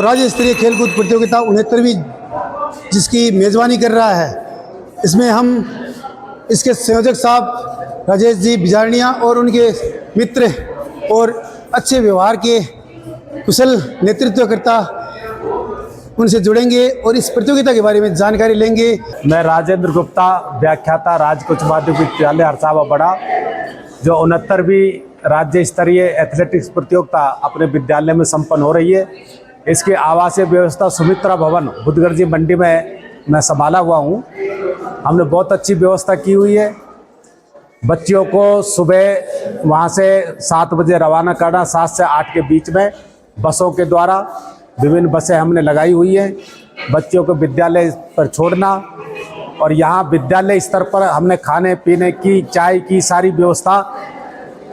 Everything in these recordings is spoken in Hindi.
राज्य स्तरीय खेलकूद प्रतियोगिता 69वीं जिसकी मेज़बानी कर रहा है, इसमें हम इसके संयोजक साहब राजेश जी बिजारनिया और उनके मित्र और अच्छे व्यवहार के कुशल नेतृत्वकर्ता उनसे जुड़ेंगे और इस प्रतियोगिता के बारे में जानकारी लेंगे। मैं राजेंद्र गुप्ता, व्याख्याता, राजकीय उच्च माध्यमिक विद्यालय हरसावा बड़ा, जो 69वीं राज्य स्तरीय एथलेटिक्स प्रतियोगिता अपने विद्यालय में संपन्न हो रही है। इसकी आवासीय व्यवस्था सुमित्रा भवन बुद्धगढ़ मंडी में मैं संभाला हुआ हूँ। हमने बहुत अच्छी व्यवस्था की हुई है। बच्चियों को सुबह वहाँ से 7 बजे रवाना करना, 7 से 8 के बीच में बसों के द्वारा विभिन्न बसें हमने लगाई हुई हैं। बच्चियों को विद्यालय पर छोड़ना और यहाँ विद्यालय स्तर पर हमने खाने पीने की, चाय की सारी व्यवस्था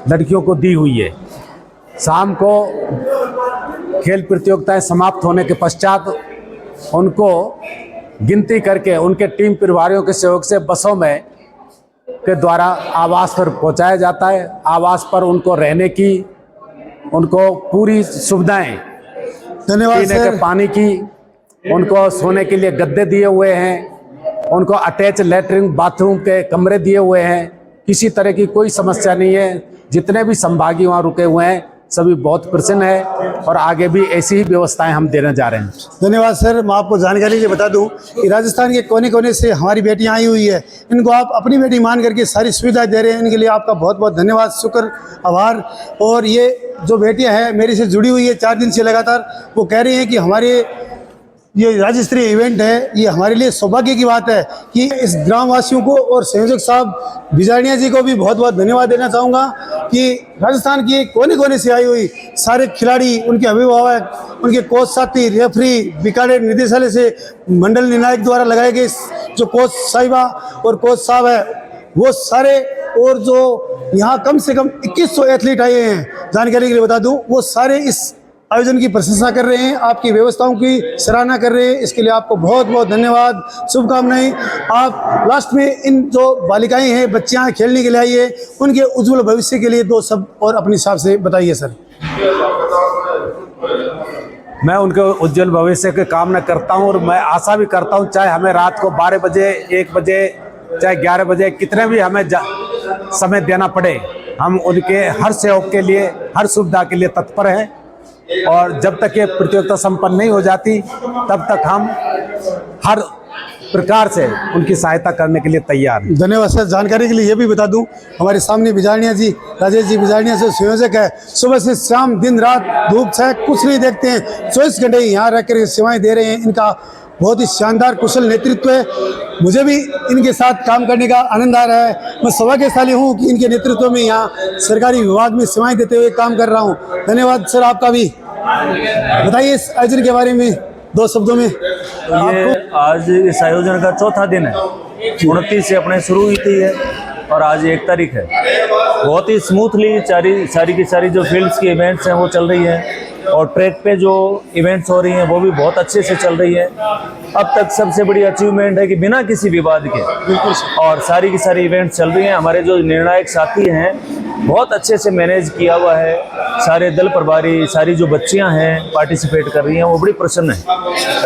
लड़कियों को दी हुई है। शाम को खेल प्रतियोगिताएं समाप्त होने के पश्चात उनको गिनती करके उनके टीम प्रभारियों के सहयोग से बसों में के द्वारा आवास पर पहुंचाया जाता है। आवास पर उनको रहने की, उनको पूरी सुविधाएं, धन्यवाद पीने के पानी की, उनको सोने के लिए गद्दे दिए हुए हैं, उनको अटैच लेटरिन बाथरूम के कमरे दिए हुए हैं। किसी तरह की कोई समस्या नहीं है। जितने भी संभागी वहाँ रुके हुए हैं सभी बहुत प्रसन्न है और आगे भी ऐसी ही व्यवस्थाएं हम देने जा रहे हैं। धन्यवाद सर। मैं आपको जानकारी ये बता दूं कि राजस्थान के कोने कोने से हमारी बेटियां आई हुई है। इनको आप अपनी बेटी मान करके सारी सुविधाएं दे रहे हैं। इनके लिए आपका बहुत बहुत धन्यवाद, शुक्र, आभार। और ये जो बेटियां हैं मेरे से जुड़ी हुई है 4 दिन से लगातार, वो कह रही हैं कि हमारे ये राज्य स्तरीय इवेंट है, ये हमारे लिए सौभाग्य की बात है कि इस ग्रामवासियों को और संयोजक साहब बिजारनिया जी को भी बहुत बहुत धन्यवाद देना चाहूँगा कि राजस्थान के कोने कोने से आई हुई सारे खिलाड़ी, उनके अभिभावक, उनके कोच साथी, रेफरी, बीकानेर निदेशालय से मंडल निर्णायक द्वारा लगाए गए जो कोच साहिबा और कोच साहब है वो सारे, और जो यहाँ कम से कम 2100 एथलीट आए हैं, जानकारी के लिए बता दूँ, वो सारे इस आयोजन की प्रशंसा कर रहे हैं, आपकी व्यवस्थाओं की सराहना कर रहे हैं। इसके लिए आपको बहुत बहुत धन्यवाद, शुभकामनाएं। आप लास्ट में इन जो बालिकाएं हैं, बच्चियां खेलने के लिए आई है, उनके उज्जवल भविष्य के लिए 2 शब्द और अपने हिसाब से बताइए सर। मैं उनके उज्जवल भविष्य की कामना करता हूं और मैं आशा भी करता हूं, चाहे हमें रात को 12 बजे, 1 बजे, चाहे 11 बजे, कितने भी हमें समय देना पड़े, हम उनके हर सहयोग के लिए, हर सुविधा के लिए तत्पर हैं। और जब तक ये प्रतियोगिता संपन्न नहीं हो जाती तब तक हम हर प्रकार से उनकी सहायता करने के लिए तैयार हैं। धन्यवाद सर। जानकारी के लिए ये भी बता दूं, हमारे सामने बिजारनिया जी, राजेश जी बिजारनिया से संयोजक है। सुबह से शाम, दिन रात, धूप छाया कुछ नहीं देखते हैं, 24 घंटे यहाँ रह कर सेवाएं दे रहे हैं। इनका बहुत ही शानदार कुशल नेतृत्व है। मुझे भी इनके साथ काम करने का आनंद आ रहा है। मैं सौभाग्यशाली हूँ कि इनके नेतृत्व में यहाँ सरकारी विभाग में सेवाएं देते हुए काम कर रहा हूँ। धन्यवाद सर आपका भी। बताइए इस आयोजन के बारे में 2 शब्दों में। ये आज इस आयोजन का 4था दिन है। 29 से अपने शुरू हुई थी है और आज 1 तारीख है। बहुत ही स्मूथली सारी की सारी जो फील्ड्स की इवेंट्स हैं वो चल रही है और ट्रैक पे जो इवेंट्स हो रही हैं वो भी बहुत अच्छे से चल रही है। अब तक सबसे बड़ी अचीवमेंट है कि बिना किसी विवाद के और सारी की सारी इवेंट्स चल रही हैं। हमारे जो निर्णायक साथी हैं बहुत अच्छे से मैनेज किया हुआ है। सारे दल प्रभारी, सारी जो बच्चियां हैं पार्टिसिपेट कर रही हैं, वो बड़ी प्रसन्न है।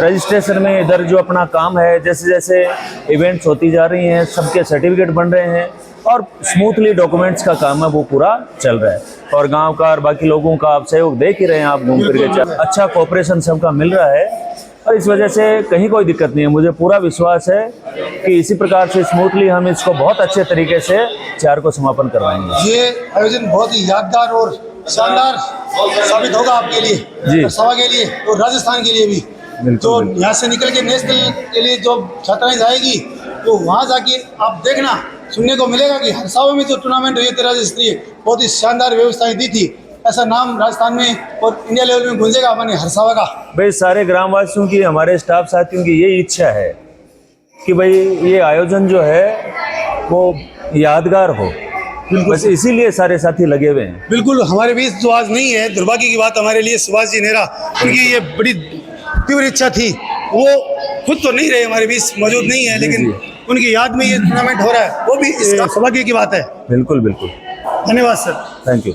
रजिस्ट्रेशन में इधर जो अपना काम है, जैसे जैसे इवेंट्स होती जा रही हैं सबके सर्टिफिकेट बन रहे हैं और स्मूथली डॉक्यूमेंट्स का काम है वो पूरा चल रहा है। और गांव का और बाकी लोगों का आप सहयोग देख ही रहे हैं, आप घूम फिर के अच्छा कोऑपरेशन सबका मिल रहा है और इस वजह से कहीं कोई दिक्कत नहीं है। मुझे पूरा विश्वास है कि इसी प्रकार से स्मूथली हम इसको बहुत अच्छे तरीके से 4 को समापन करवाएंगे। ये आयोजन बहुत ही यादगार और शानदार साबित होगा आपके लिए जी, सभा के लिए और राजस्थान के लिए भी। जो यहाँ से निकल के नेशनल के लिए जो छात्राएं जाएगी तो वहाँ जाके आप देखना, सुनने को मिलेगा कि हरसावा में जो टूर्नामेंट हुई थी राज्य स्तरीय, बहुत ही शानदार व्यवस्थाएं दी थी। ऐसा नाम राजस्थान में और इंडिया लेवल में गूंजेगा अपने हरसावा का। भाई सारे ग्रामवासियों की, हमारे स्टाफ साथियों की यही इच्छा है कि भाई ये आयोजन जो है वो यादगार हो। बस इसीलिए सारे साथी लगे हुए हैं। बिल्कुल, हमारे बीच जो आज नहीं है, दुर्भाग्य की बात हमारे लिए सुभाष जी नेहरा, उनकी ये बड़ी तीव्र इच्छा थी, वो खुद तो नहीं रहे, हमारे बीच मौजूद नहीं है, लेकिन उनकी याद में ये टूर्नामेंट हो रहा है, वो भी इस सौभाग्य की बात है। बिल्कुल बिल्कुल। धन्यवाद सर। Thank you.